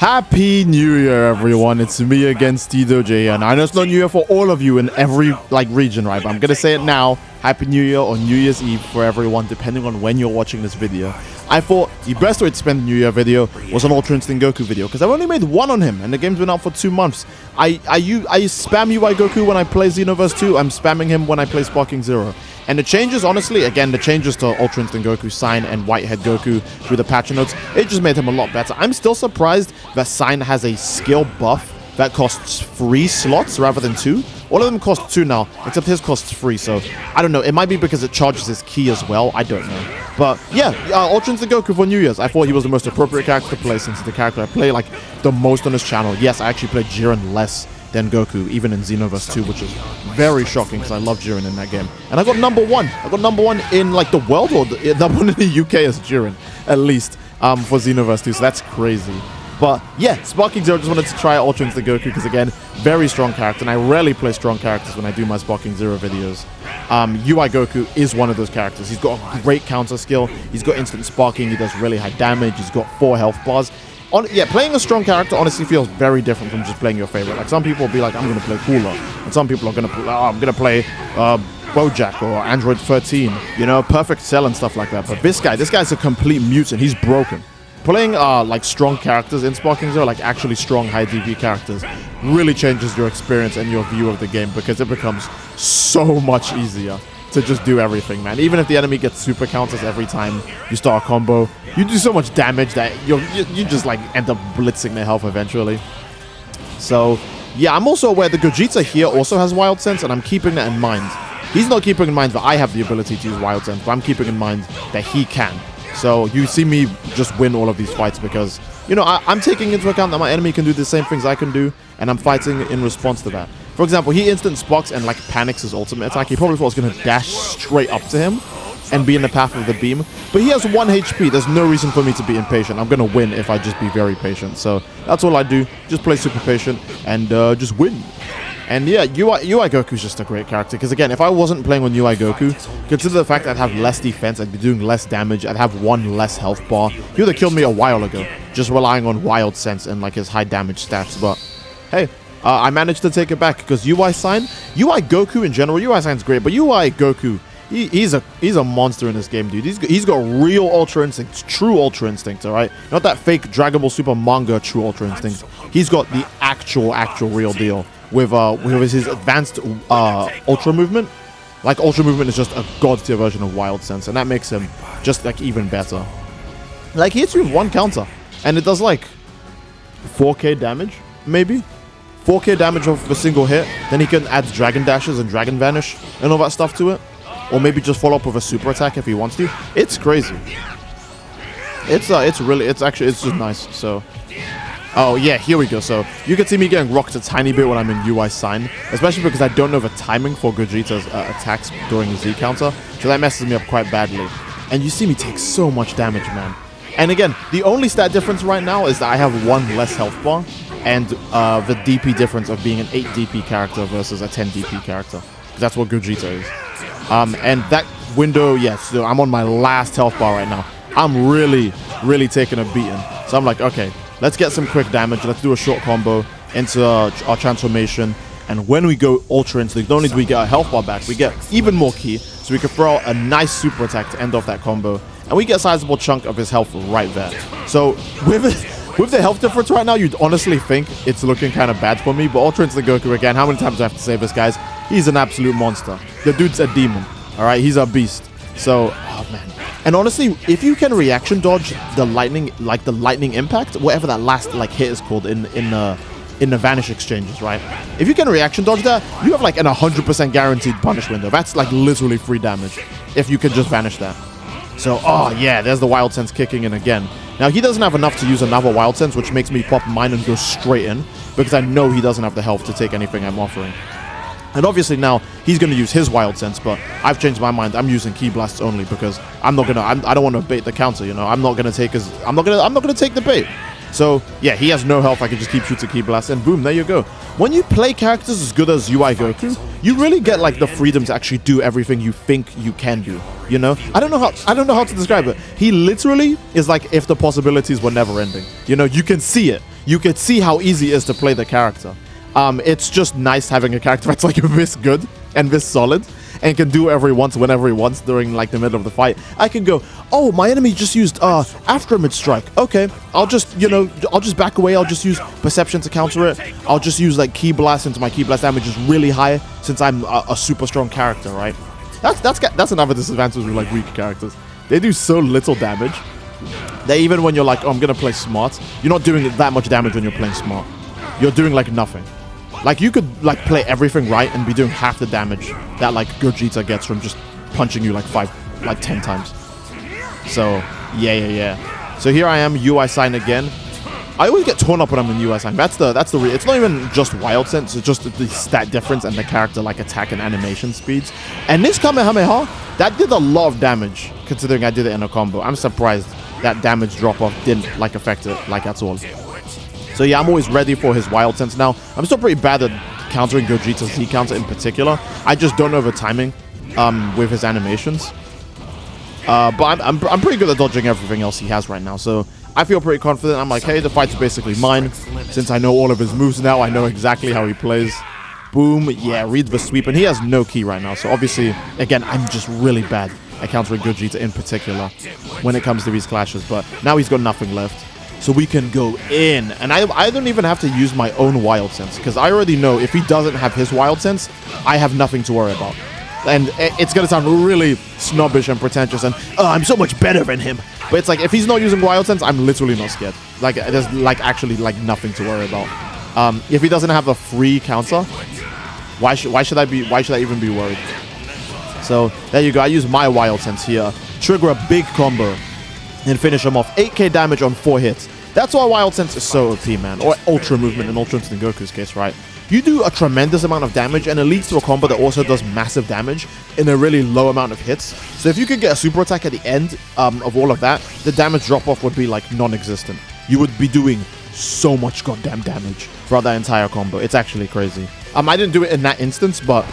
Happy New Year, everyone. It's me again, Steedoj, and I know it's not New Year for all of you in every region, right? But I'm gonna say it now. Happy New Year or New Year's Eve for everyone, depending on when you're watching this video. I thought the best way to spend the New Year video was an ULTRA INSTINCT GOKU video, because I've only made one on him, and the game's been out for 2 months. I spam UI Goku when I play Xenoverse 2. I'm spamming him when I play Sparking Zero. And the changes, honestly, again, the changes to ULTRA INSTINCT GOKU, Sign, and Whitehead Goku through the patch notes, it just made him a lot better. I'm still surprised that Sign has a skill buff that costs 3 slots rather than 2. All of them cost 2 now, except his costs 3, so I don't know. It might be because it charges his key as well. I don't know. But yeah, ULTRA INSTINCT GOKU for New Year's. I thought he was the most appropriate character to play since the character I play like the most on this channel. Yes, I actually played Jiren less than Goku, even in Xenoverse 2, which is very shocking because I love Jiren in that game. And I got number 1. I got number 1 in like the world, or number 1 in the UK as Jiren, at least, for Xenoverse 2, so that's crazy. But yeah, Sparking Zero, just wanted to try ULTRA INSTINCT GOKU because, again, very strong character, and I rarely play strong characters when I do my Sparking Zero videos. UI Goku is one of those characters. He's got a great counter skill, he's got instant sparking, he does really high damage, he's got 4 health bars. Yeah, playing a strong character honestly feels very different from just playing your favorite. Like, some people will be like, I'm going to play Cooler, and some people are going to play, I'm going to play Bojack or Android 13, you know, Perfect Cell and stuff like that. But this guy's a complete mutant. He's broken. Playing like strong characters in Sparking Zero, like actually strong high DP characters, really changes your experience and your view of the game, because it becomes so much easier to just do everything, man. Even if the enemy gets super counters every time you start a combo, you do so much damage that you just like end up blitzing their health eventually. So yeah, I'm also aware the Gogeta here also has Wild Sense, and I'm keeping that in mind. He's not keeping in mind that I have the ability to use Wild Sense, but I'm keeping in mind that he can. So you see me just win all of these fights because, you know, I'm taking into account that my enemy can do the same things I can do, and I'm fighting in response to that. For example, he instant sparks and like panics his ultimate attack. He probably thought I was going to dash straight up to him and be in the path of the beam. But he has 1 HP. There's no reason for me to be impatient. I'm going to win if I just be very patient. So that's all I do. Just play super patient and just win. And yeah, UI Goku is just a great character. Because again, if I wasn't playing on UI Goku, consider the fact that I'd have less defense, I'd be doing less damage, I'd have 1 less health bar. He would have killed me a while ago, just relying on Wild Sense and like his high damage stats. But hey, I managed to take it back because UI Goku in general, UI Sign's great, but UI Goku, he's a monster in this game, dude. He's got real ULTRA INSTINCT, true ULTRA INSTINCT, all right? Not that fake Dragon Ball Super manga true ULTRA INSTINCT. He's got the actual real deal with his advanced Ultra Movement. Like, Ultra Movement is just a god tier version of Wild Sense, and that makes him just like even better. Like, he hits you with 1 counter, and it does like 4k damage, maybe? 4k damage off a single hit. Then he can add Dragon Dashes and Dragon Vanish and all that stuff to it. Or maybe just follow up with a super attack if he wants to. It's crazy. It's just nice. So, oh yeah, here we go. So you can see me getting rocked a tiny bit when I'm in UI Sign, especially because I don't know the timing for Gogeta's attacks during the Z counter, so that messes me up quite badly. And you see me take so much damage, man. And again, the only stat difference right now is that I have 1 less health bar, and the DP difference of being an 8 DP character versus a 10 DP character. That's what Gogeta is. And that window, yes, so I'm on my last health bar right now. I'm really taking a beating. So I'm like, okay, let's get some quick damage. Let's do a short combo into our transformation. And when we go ULTRA INSTINCT, not only do we get our health bar back, we get even more ki, so we can throw out a nice super attack to end off that combo. And we get a sizable chunk of his health right there. So with the health difference right now, you'd honestly think it's looking kind of bad for me. But ULTRA INSTINCT GOKU, again, how many times do I have to say this, guys? He's an absolute monster. The dude's a demon, all right? He's a beast. So, oh man. And honestly, if you can reaction dodge the lightning, like the lightning impact, whatever that last like hit is called in the Vanish exchanges, right? If you can reaction dodge that, you have like an 100% guaranteed punish window. That's like literally free damage if you can just vanish that. So, oh yeah, there's the Wild Sense kicking in again. Now, he doesn't have enough to use another Wild Sense, which makes me pop mine and go straight in, because I know he doesn't have the health to take anything I'm offering. And obviously now, he's going to use his Wild Sense, but I've changed my mind. I'm using Ki Blasts only, because I don't want to bait the counter, you know? I'm not going to take the bait. So, yeah, he has no health. I can just keep shooting Ki Blast, and boom, there you go. When you play characters as good as UI Goku, you really get like the freedom to actually do everything you think you can do. You know, I don't know how to describe it. He literally is like if the possibilities were never ending. You know, you can see it. you could see how easy it is to play the character. It's just nice having a character that's like this good and this solid and can do whatever he wants whenever he wants during like the middle of the fight. I can go, oh, my enemy just used after mid strike. Okay, I'll just, you know, I'll just back away. I'll just use perception to counter it. I'll just use like ki blast since my ki blast damage is really high since I'm a super strong character, right? That's another disadvantage with like weak characters. They do so little damage that even when you're like, oh, I'm gonna play smart, you're not doing that much damage when you're playing smart. You're doing like nothing. Like you could like play everything right and be doing half the damage that like Gogeta gets from just punching you like 10 times. So yeah. So here I am, UI sign again. I always get torn up when I'm in UI sign. That's the it's not even just wild sense, it's just the stat difference and the character like attack and animation speeds. And this Kamehameha, that did a lot of damage considering I did it in a combo. I'm surprised that damage drop off didn't like affect it like at all. So yeah, I'm always ready for his wild sense now. I'm still pretty bad at countering Gogeta's Z counter in particular. I just don't know the timing with his animations. But I'm pretty good at dodging everything else he has right now. So I feel pretty confident. I'm like, hey, the fight's basically mine. Since I know all of his moves now, I know exactly how he plays. Boom. Yeah, read the sweep. And he has no ki right now. So obviously, again, I'm just really bad at countering Gogeta in particular when it comes to these clashes. But now he's got nothing left. So we can go in. And I don't even have to use my own wild sense. Because I already know if he doesn't have his wild sense, I have nothing to worry about. And it's going to sound really snobbish and pretentious and, oh, I'm so much better than him. But it's like, if he's not using wild sense, I'm literally not scared. Like, there's like actually like nothing to worry about. If he doesn't have a free counter, why should I even be worried? So there you go. I use my wild sense here. Trigger a big combo and finish him off. 8k damage on 4 hits. That's why wild sense is so OP, man. Or ultra movement in Ultra Instinct Goku's case, right? You do a tremendous amount of damage and it leads to a combo that also does massive damage in a really low amount of hits. So if you could get a super attack at the end of all of that, the damage drop-off would be like non-existent. You would be doing so much goddamn damage throughout that entire combo. It's actually crazy. I didn't do it in that instance, but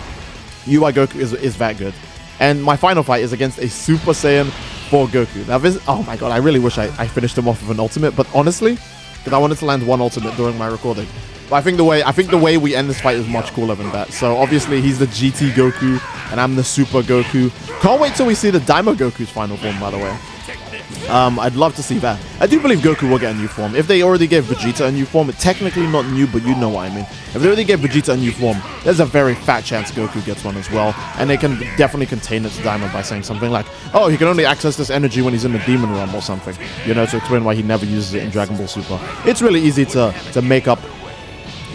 UI Goku is that good. And my final fight is against a Super Saiyan 4 Goku. Now this, oh my god, I really wish I finished him off with an ultimate, but honestly, because I wanted to land one ultimate during my recording. But I think the way we end this fight is much cooler than that. So obviously he's the GT Goku and I'm the Super Goku. Can't wait till we see the Daima Goku's final form, by the way. I'd love to see that. I do believe Goku will get a new form. If they already gave Vegeta a new form, technically not new, but you know what I mean. If they already gave Vegeta a new form, there's a very fat chance Goku gets one as well. And they can definitely contain it to Daima by saying something like, oh, he can only access this energy when he's in the Demon Realm or something. You know, to explain why he never uses it in Dragon Ball Super. It's really easy to make up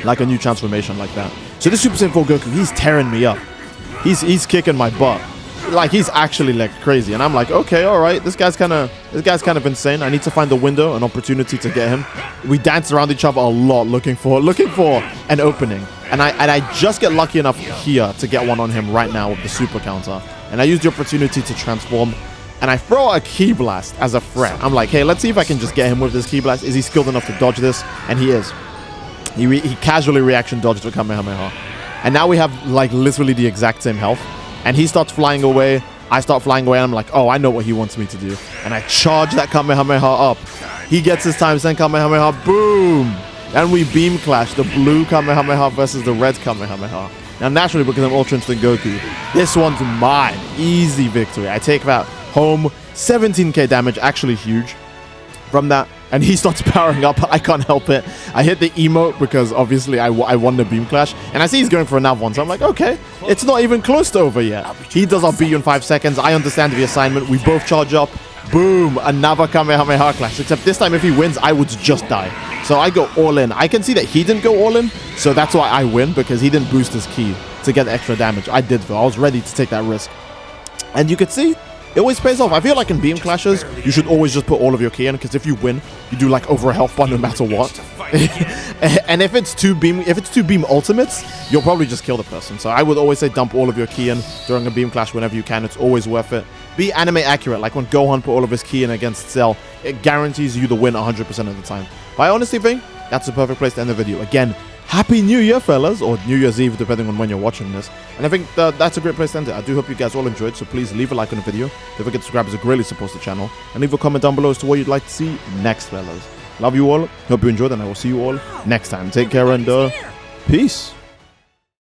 like a new transformation like that. So this Super Saiyan 4 Goku, he's tearing me up. He's kicking my butt. Like, he's actually like crazy. And I'm like, okay, all right, this guy's kind of insane. I need to find a window, an opportunity to get him. We dance around each other a lot looking for an opening. And I just get lucky enough here to get one on him right now with the super counter. And I use the opportunity to transform. And I throw a ki blast as a threat. I'm like, hey, let's see if I can just get him with this ki blast. Is he skilled enough to dodge this? And he is. He casually reaction dodged the Kamehameha. And now we have like literally the exact same health. And he starts flying away. I start flying away. And I'm like, oh, I know what he wants me to do. And I charge that Kamehameha up. He gets his time send Kamehameha. Boom. And we beam clash the blue Kamehameha versus the red Kamehameha. Now, naturally, because I'm Ultra Instinct Goku, this one's mine. Easy victory. I take that home. 17k damage. Actually huge from that. And he starts powering up. I can't help it. I hit the emote because obviously I won the beam clash. And I see he's going for another one. So I'm like, okay, it's not even close to over yet. He does our beat you in 5 seconds. I understand the assignment. We both charge up. Boom. Another Kamehameha clash. Except this time if he wins, I would just die. So I go all in. I can see that he didn't go all in. So that's why I win, because he didn't boost his ki to get extra damage. I did though. I was ready to take that risk. And you could see, it always pays off. I feel like in beam clashes, you should always just put all of your ki in, because if you win, you do like over a health bar no matter what. And if it's two beam ultimates, you'll probably just kill the person. So I would always say dump all of your ki in during a beam clash whenever you can. It's always worth it. Be anime accurate. Like when Gohan put all of his ki in against Cell, it guarantees you the win 100% of the time. But I honestly think that's the perfect place to end the video. Again, Happy New Year, fellas, or New Year's Eve, depending on when you're watching this. And I think that's a great place to end it. I do hope you guys all enjoyed, so please leave a like on the video. Don't forget to subscribe as it greatly supports the channel. And leave a comment down below as to what you'd like to see next, fellas. Love you all. Hope you enjoyed, and I will see you all next time. Take care and peace.